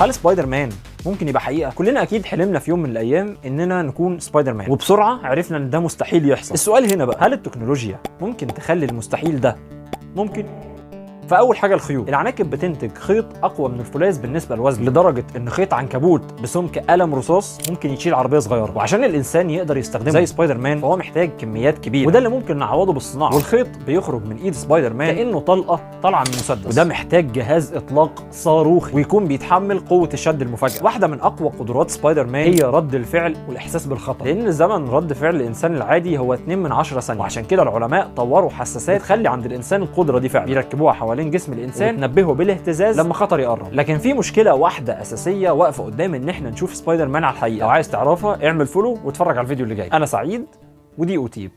هل سبايدر مان ممكن يبقى حقيقه؟ كلنا اكيد حلمنا في يوم من الايام اننا نكون سبايدر مان، وبسرعه عرفنا ان ده مستحيل يحصل. السؤال هنا بقى، هل التكنولوجيا ممكن تخلي المستحيل ده ممكن؟ فاول حاجه الخيوط. العناكب بتنتج خيط اقوى من الفولاذ بالنسبه للوزن، لدرجه ان خيط عنكبوت بسمك قلم رصاص ممكن يشيل عربيه صغيره. وعشان الانسان يقدر يستخدمه زي سبايدر مان فهو محتاج كميات كبيره، وده اللي ممكن نعوضه بالصناعه. والخيط بيخرج من ايد سبايدر مان كانه طلقه طالعه من مسدس، وده محتاج جهاز اطلاق صاروخي ويكون بيتحمل قوه الشد المفاجئ. واحده من اقوى قدرات سبايدر مان هي رد الفعل والاحساس بالخطر، لان زمن رد فعل الانسان العادي هو 2 من 10 ثانيه. وعشان كده العلماء طوروا حساسات تخلي عند الانسان القدره دي فعلا، بيركبوها حوالين جسم الانسان تنبهه بالاهتزاز لما خطر يقرب. لكن في مشكله واحده اساسيه واقفه قدام ان احنا نشوف سبايدر مان على الحقيقه. لو عايز تعرفها اعمل فولو واتفرج على الفيديو اللي جاي. انا سعيد ودي اوتيب.